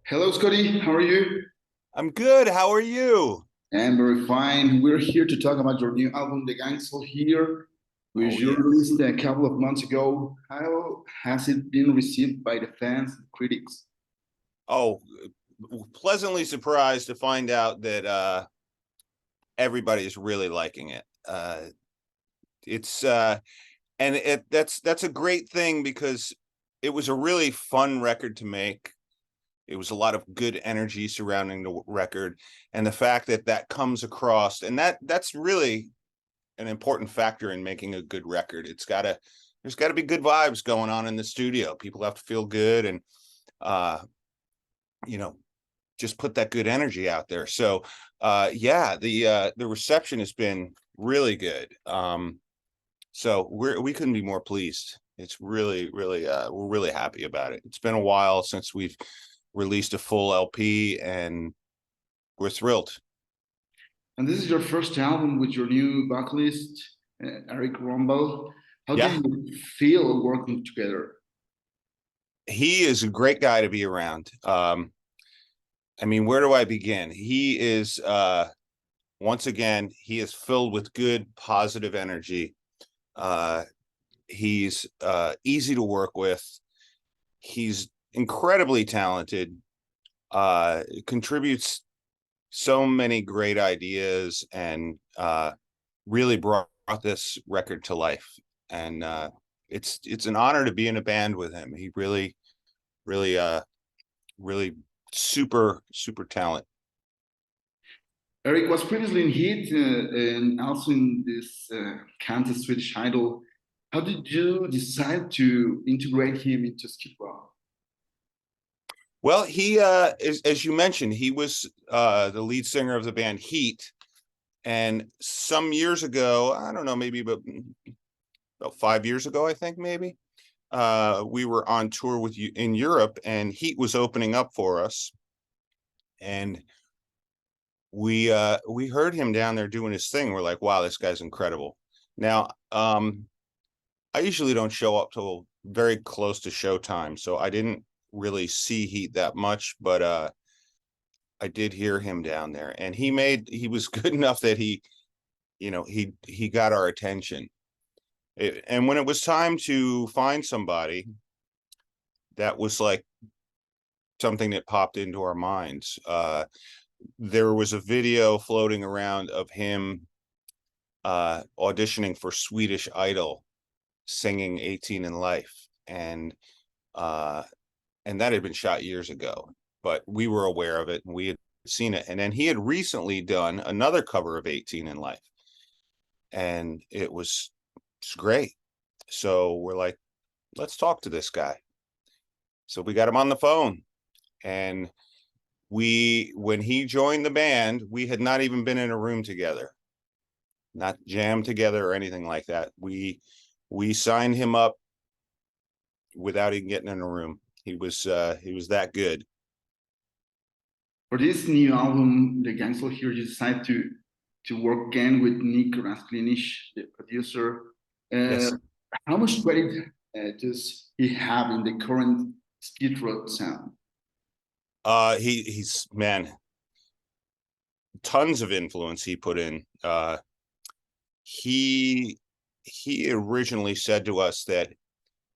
Hello, Scotty. How are you? I'm good. How are you? I'm very fine. We're here to talk about your new album, The Gangsel Here, which Oh, you yes. released a couple of months ago. How has it been received by the fans and critics? Oh, pleasantly surprised to find out that everybody is really liking it. It's and that's a great thing because it was a really fun record to make. It was a lot of good energy surrounding the record, and the fact that that comes across, and that's really an important factor in making a good record. There's got to be good vibes going on in the studio. People have to feel good, and uh, you know, just put that good energy out there. So yeah, the reception has been really good. So we couldn't be more pleased. It's really we're really happy about it. It's been a while since we've released a full LP, and we're thrilled. And this is your first album with your new vocalist, Eric Grönwall. How did Yeah, you feel working together? he is a great guy to be around. I mean, where do I begin? He is once again, he is filled with good positive energy. uh he's easy to work with. He's incredibly talented, contributes so many great ideas, and really brought this record to life. And it's an honor to be in a band with him. He really really super talent. Eric was previously in Heat and also in this Kansas Swedish Idol. How did you decide to integrate him into Skid Row? Well, he as you mentioned, he was the lead singer of the band Heat. And some years ago, I don't know, maybe about 5 years ago, I think maybe, we were on tour with you in Europe, and Heat was opening up for us. And we heard him down there doing his thing. We're like, wow, this guy's incredible. Now, I usually don't show up till very close to showtime, so I didn't really see Heat that much, but I did hear him down there, and he was good enough that he got our attention. And when it was time to find somebody, that was like something that popped into our minds. There was a video floating around of him auditioning for Swedish Idol, singing 18 in Life. Uh, and that had been shot years ago, but we were aware of it and we had seen it. And then he had recently done another cover of 18 in Life, and it's great. So we're like, let's talk to this guy. So we got him on the phone, and when he joined the band, we had not even been in a room together, not jammed together or anything like that. We signed him up without even getting in a room. He was that good. For this new album, The Gangsel Here, you decided to work again with Nick Rasklinish, the producer. Uh, Yes. how much credit does he have in the current Skid Row sound? He's man, tons of influence he put in. He he originally said to us that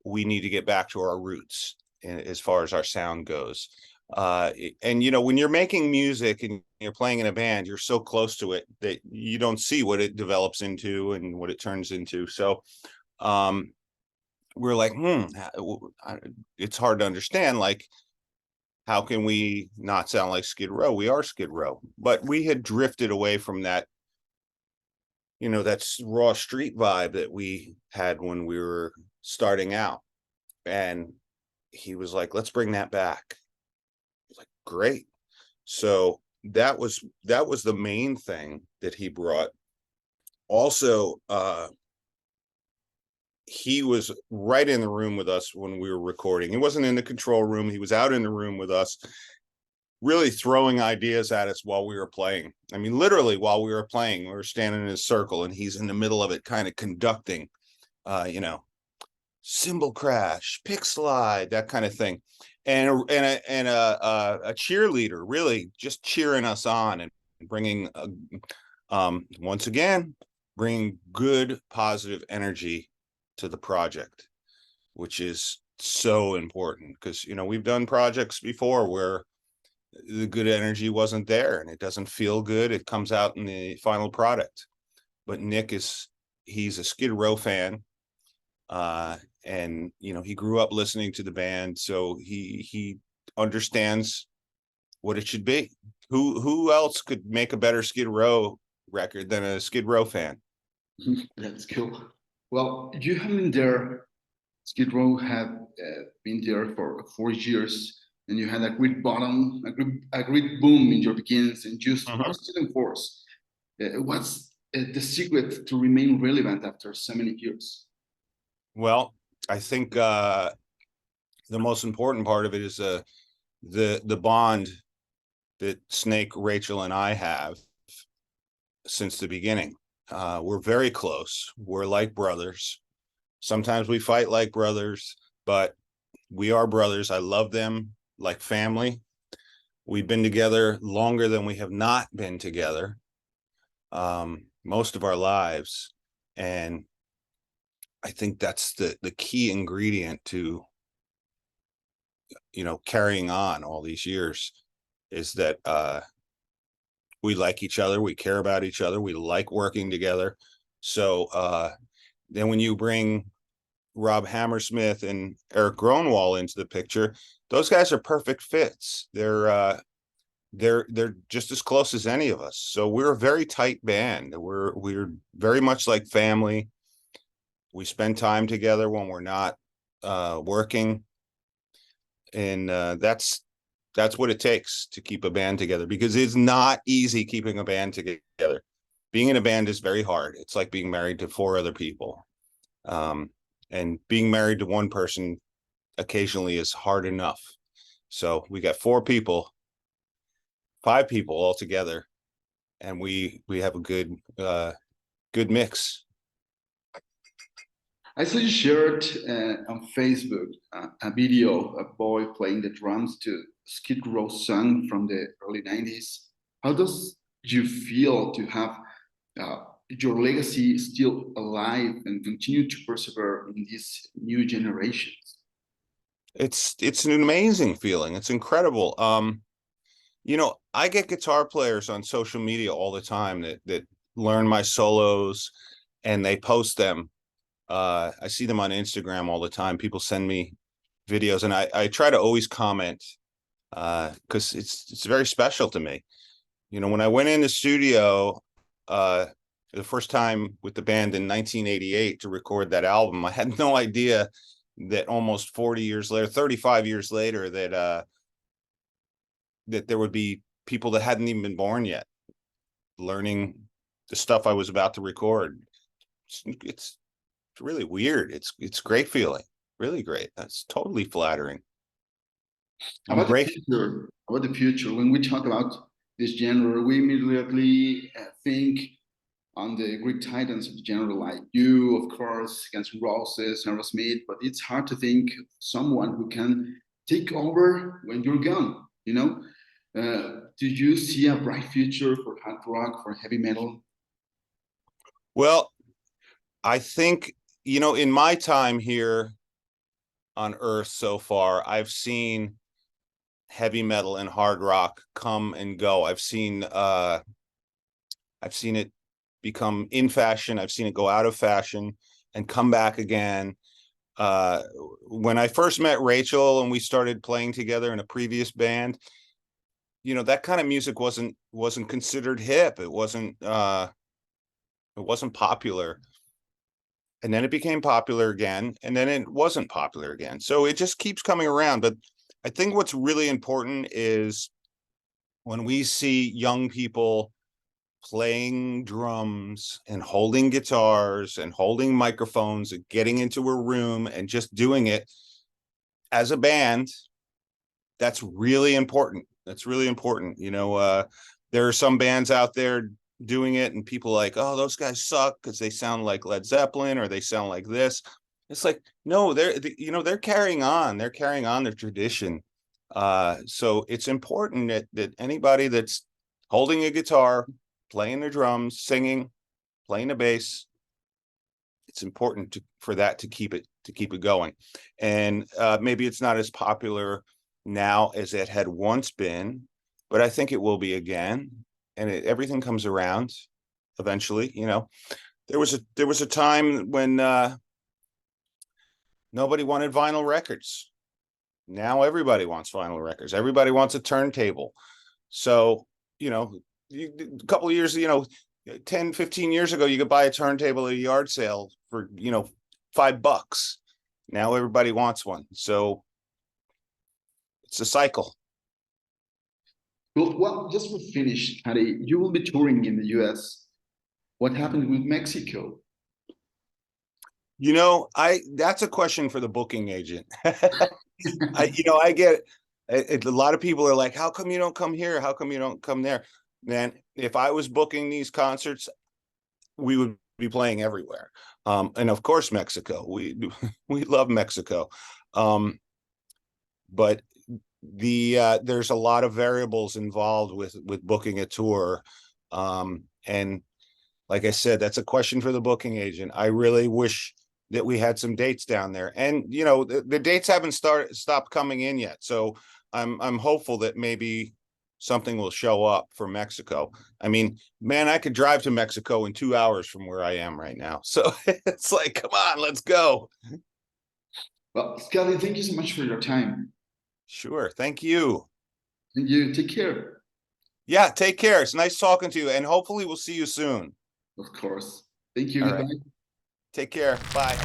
we need to get back to our roots as far as our sound goes. And when you're making music and you're playing in a band, you're so close to it that you don't see what it develops into and what it turns into. So um, we're like, it's hard to understand. Like, how can we not sound like Skid Row? We are Skid Row, but we had drifted away from that. That's raw street vibe that we had when we were starting out. And he was like, let's bring that back. I was like, great. So that was the main thing that he brought. Also, he was right in the room with us when we were recording. He wasn't in the control room. He was out in the room with us, really throwing ideas at us while we were playing. I mean, literally while we were playing, we were standing in a circle and he's in the middle of it, kind of conducting, uh, you know, cymbal crash, pick slide, that kind of thing. and a cheerleader, really just cheering us on and bringing once again bringing good positive energy to the project, which is so important, because we've done projects before where the good energy wasn't there and it doesn't feel good. It comes out in the final product. But he's a Skid Row fan, and he grew up listening to the band, so he understands what it should be. Who else could make a better Skid Row record than a Skid Row fan? That's cool. Well, you have been there. Skid Row have been there for 4 years, and you had a great bottom, a great boom in your beginnings, and just are still in force. What's the secret to remain relevant after so many years? Well, I think the most important part of it is the bond that Snake, Rachel, and I have since the beginning. We're very close. We're like brothers. Sometimes we fight like brothers, but we are brothers. I love them like family. We've been together longer than we have not been together, most of our lives. And I think that's the key ingredient to, carrying on all these years, is that we like each other. We care about each other. We like working together. So then when you bring Rob Hammersmith and Eric Grönwall into the picture, those guys are perfect fits. They're just as close as any of us. So we're a very tight band. We're very much like family. We spend time together when we're not working, and that's what it takes to keep a band together, because it's not easy keeping a band together. Being in a band is very hard. It's like being married to 4 other people. And being married to one person occasionally is hard enough. So we got 5 people all together, and we have a good mix. I saw you shared on Facebook a video of a boy playing the drums to Skid Row song from the early 90s. How does you feel to have your legacy still alive and continue to persevere in these new generations? It's an amazing feeling. It's incredible. I get guitar players on social media all the time that learn my solos, and they post them. I see them on Instagram all the time. People send me videos, and I try to always comment, because it's very special to me. When I went in the studio the first time with the band in 1988 to record that album, I had no idea that almost 40 years later, 35 years later, that there would be people that hadn't even been born yet learning the stuff I was about to record. It's really weird. It's great feeling, really great. That's totally flattering. About the future, when we talk about this genre, we immediately think on the Greek titans of the genre, like you, of course, Guns N' Roses, Aerosmith, but it's hard to think of someone who can take over when you're gone, Do you see a bright future for hard rock, for heavy metal? Well, I think, in my time here on Earth so far, I've seen heavy metal and hard rock come and go. I've seen it become in fashion. I've seen it go out of fashion and come back again. When I first met Rachel and we started playing together in a previous band, that kind of music wasn't considered hip. It wasn't popular. And then it became popular again, and then it wasn't popular again. So it just keeps coming around. But I think what's really important is when we see young people playing drums and holding guitars and holding microphones and getting into a room and just doing it as a band, that's really important. That's really important. There are some bands out there doing it and people like, oh, those guys suck because they sound like Led Zeppelin or they sound like this. It's like, no, they're carrying on. They're carrying on their tradition. So it's important that anybody that's holding a guitar, playing the drums, singing, playing the bass, it's important for that to keep it going. And maybe it's not as popular now as it had once been, but I think it will be again. And everything comes around eventually. There was a time when nobody wanted vinyl records. Now everybody wants vinyl records. Everybody wants a turntable. So, a couple of years, 10, 15 years ago, you could buy a turntable at a yard sale for, $5. Now everybody wants one. So it's a cycle. Well, just for finish, Harry, you will be touring in the US. What happened with Mexico? That's a question for the booking agent. I get it. A lot of people are like, how come you don't come here? How come you don't come there? Man, if I was booking these concerts, we would be playing everywhere. And of course, Mexico. We love Mexico. But there's a lot of variables involved with booking a tour. And like I said, that's a question for the booking agent. I really wish that we had some dates down there, and the dates haven't stopped coming in yet. So I'm hopeful that maybe something will show up for Mexico. I mean, man, I could drive to Mexico in 2 hours from where I am right now. So it's like, come on, let's go. Well, Scotti, thank you so much for your time. Sure. Thank you. And you take care. Yeah, take care. It's nice talking to you, and hopefully we'll see you soon. Of course. Thank you. All Goodbye. right. Take care. Bye.